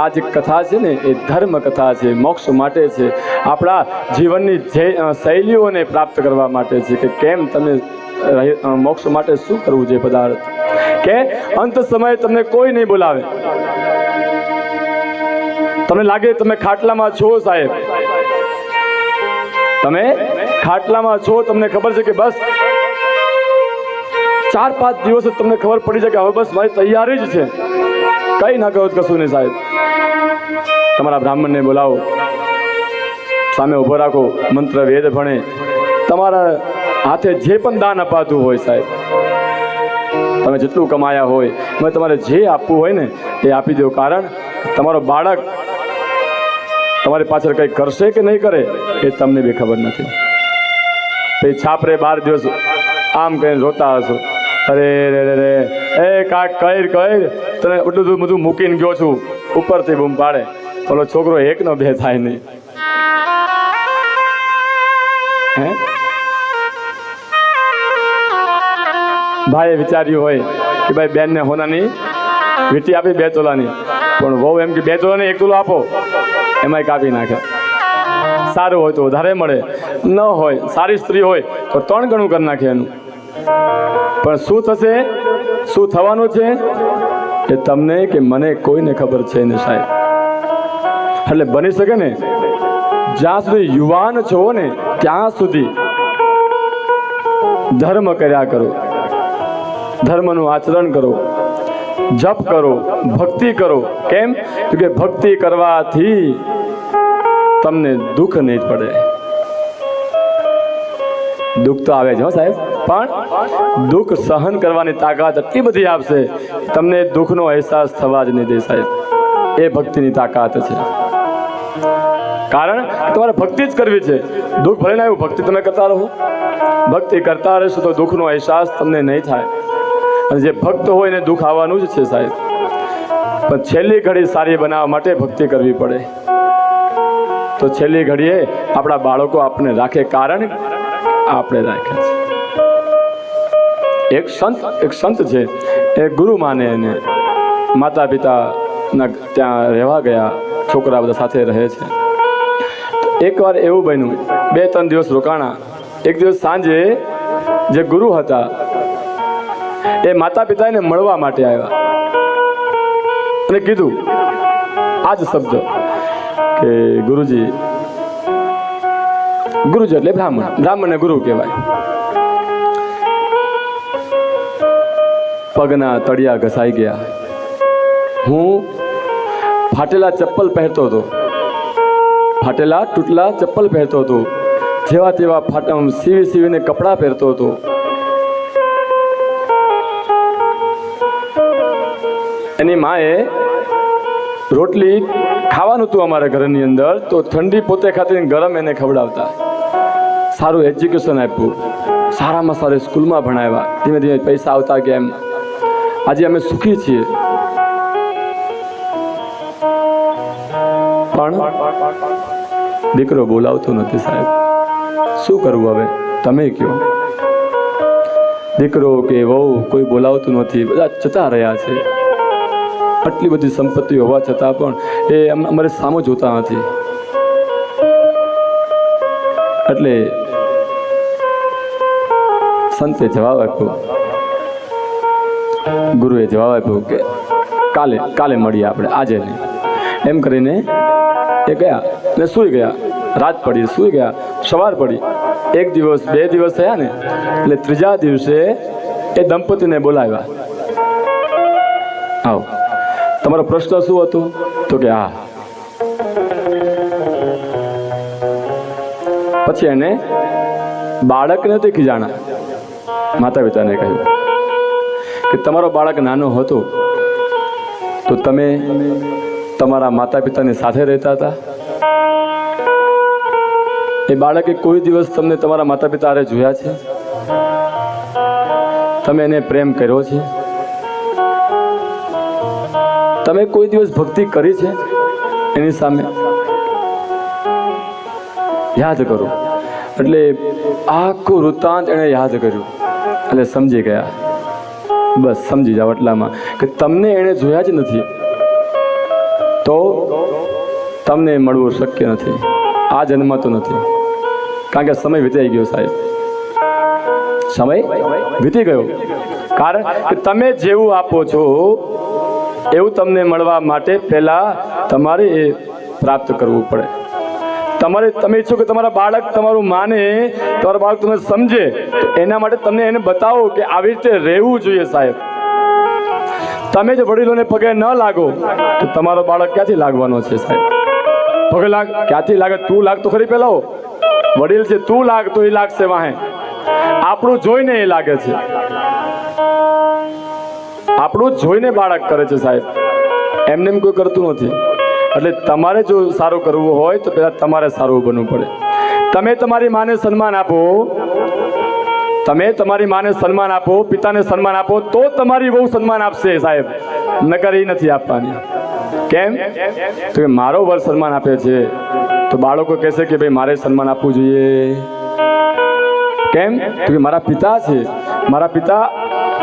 આ જે કથા છે ને એ ધર્મ કથા છે, મોક્ષ માટે છે, આપણા જીવનની જે શૈલીઓને પ્રાપ્ત કરવા માટે છે કે કેમ તમે મોક્ષ માટે શું કરવું છે પદાર્થ, કે અંત સમયે તમને કોઈ નહીં બોલાવે. તમને લાગે તમે ખાટલામાં છો સાહેબ, તમે ખાટલામાં છો, તમને ખબર છે કે બસ 4-5 દિવસ તમને ખબર પડી જાય કે હવે બસ મારી તૈયારી જ છે, કઈ ના કહો કશું નહીં સાહેબ. તમારા બ્રાહ્મણને બોલાવો, સામે ઊભો રાખો, મંત્ર વેદ ભણે, તમારા હાથે જે પણ દાન અપાતું હોય સાહેબ, તમે જેટલું કમાયા હોય તમે તમારે જે આપવું હોય ને એ આપી દો. કારણ તમારો બાળક તમારી પાછળ કંઈ કરશે કે નહીં કરે એ તમને બી ખબર નથી. પછી છાપરે 12 દિવસ આમ કહીને રોતા હશો, અરે રે રે રે એ કાક કઈ તને એટલું બધું મૂકીને ગયો છું, ઉપરથી બૂમ પાડે, ઓલો છોકરો એકનો બે થાય નહીં. હે ભાઈએ વિચાર્યું હોય કે ભાઈ બેનને હોનાની વીંટી આપી 2 તોલાની, પણ વહુ એમ કે 2 તોલાની 1 તોલો આપો, એમાંય કાપી નાખે. સારું હોય તો વધારે મળે, ન હોય સારી સ્ત્રી હોય તો 3 ગણું કરી નાખે એનું. પણ શું થશે, શું થવાનું છે એ તમને કે મને કોઈને ખબર છે ને સાહેબ. એટલે બની શકે ને જ્યાં સુધી યુવાન છો ને ત્યાં સુધી ધર્મ કર્યા કરો, ધર્મનું આચરણ કરો, જપ કરો, ભક્તિ કરો. કેમ કે ભક્તિ કરવાથી તમને દુઃખ નહીં પડે. દુઃખ તો આવે છે હો સાહેબ, પણ દુઃખ સહન કરવાની તાકાત એટલી બધી આપશે તમને દુઃખનો અહેસાસ થવા જ નહીં દે સાહેબ. એ ભક્તિની તાકાત છે. કારણ તમારે ભક્તિ જ કરવી છે. દુઃખ ભલે ના આવ્યું, ભક્તિ તમે કરતા રહો. ભક્તિ કરતા રહેશો તો દુઃખનો અહેસાસ તમને નહીં થાય. અને જે ભક્ત હોય એને દુઃખ આવવાનું જ છે સાહેબ. પણ છેલ્લી ઘડી સારી બનાવવા માટે ભક્તિ કરવી પડે. તો છેલ્લી ઘડીએ આપણા બાળકો આપણે રાખે, કારણ આપણે રાખ્યા છે. એક સંત છે, એ ગુરુ માને એને માતા પિતાના ત્યાં રહેવા ગયા, છોકરા બધા સાથે રહે છે. એકવાર એવું બન્યું, 2-3 દિવસ રોકાણા. એક દિવસ સાંજે જે ગુરુ હતા એ માતા પિતાને મળવા માટે આવ્યા અને કીધું આ જ શબ્દ કે ગુરુજી એટલે બ્રાહ્મણને ગુરુ કહેવાય. પગના તળિયા ઘસાઈ ગયા. હું ફાટેલા ચપ્પલ પહેરતો હતો, ફાટેલા તૂટલા ચપ્પલ પહેરતો હતો, જેવા તેવા સીવીને કપડાં પહેરતો હતો. એની માએ રોટલી ખાવાનું હતું અમારા ઘરની અંદર, તો ઠંડી પોતે ખાતી ગરમ એને ખવડાવતા. સારું એજ્યુકેશન આપ્યું, સારામાં સારી સ્કૂલમાં ભણાવ્યા, ધીમે ધીમે પૈસા આવતા ગયા. એમ આજે અમે સુખી છીએ. પણ દીકરો બોલાવતો નથી સાહેબ. શું કરવું હવે તમે કહો? દીકરો કે વહુ કોઈ બોલાવતું નથી, બધા જતા રહ્યા છે. આટલી બધી સંપત્તિ હોવા છતાં પણ એ અમારે સામો જોતા નથી. એટલે સંતે જવાબ આપ્યો, ગુરુએ જવાબ આપ્યો કે કાલે મળીએ આપણે, આજે નહીં. એમ કરીને એ ગયા ને સૂઈ ગયા. રાત પડી, સૂઈ ગયા. સવાર પડી. 1 દિવસ 2 દિવસ થયા ને, એટલે 3જા દિવસે એ દંપતીને બોલાવ્યા. આવો, તમારો પ્રશ્ન શું હતો? તો કે હા. પછી એને બાળકને નથી ખીજાણા, માતા પિતાને કહ્યું કે તમારો બાળક નાનો હતો તો તમે તમારા માતા પિતાની સાથે રહેતા હતા? એ બાળકે કોઈ દિવસ તમને તમારા માતા પિતા હારે જોયા છે? તમે એને પ્રેમ કર્યો છે? તમે કોઈ દિવસ ભક્તિ કરી છે એની સામે? યાદ કરો. એટલે આખું વૃત્તાંત એણે યાદ કર્યું એટલે સમજી ગયા. બસ સમજી જાઓ એટલામાં કે તમને એણે જોયા જ નથી તો તમને મળવું શક્ય નથી, આ જન્મ તો નથી. કારણ કે સમય વીતાઈ ગયો સાહેબ, સમય વીતી ગયો. કારણ કે તમે જેવું આપો છો એવું તમને મળવા માટે પહેલા તમારે એ પ્રાપ્ત કરવું પડે. તમે ઈચ્છો કે તમારા બાળક તમારું માને, તમારા બાળક તમને સમજે, તો એના માટે તમને એને બતાવો કે આવી રીતે રહેવું જોઈએ સાહેબ. તમે જો વડીલોને પગે ન લાગો તો તમારો બાળક ક્યાંથી લાગવાનો છે સાહેબ? પગે લાગ ક્યાંથી લાગે? તું લાગ તો ખરી પેલા વડીલ છે, તું લાગ તો એ લાગશે વાહે. આપણું જોઈને એ લાગે છે, આપણું જોઈને બાળક કરે છે સાહેબ, એમને એમ કોઈ કરતું નથી. એટલે તમારે જો સારું કરવું હોય તો પહેલાં તમારે સારું બનવું પડે. તમે તમારી માને સન્માન આપો, તમે તમારી માને સન્માન આપો, પિતાને સન્માન આપો, તો તમારી બહુ સન્માન આપશે સાહેબ, નકર એ નથી આપવાની. કેમ? તો કે મારો વર સન્માન આપે છે તો બાળકો કહેશે કે ભાઈ મારે સન્માન આપવું જોઈએ. કેમ? તો કે મારા પિતા છે, મારા પિતા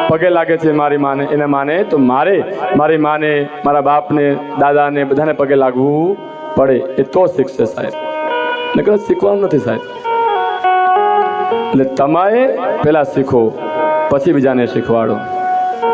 પગે લાગે છે મારી માને, એને માને, તો મારે મારી માને, મારા બાપને, દાદાને, બધાને પગે લાગવું પડે. એ તો શીખશે સાહેબ, નકર શીખવાનું નથી સાહેબ. એટલે તમારે પહેલાં શીખો, પછી બીજાને શીખવાડો.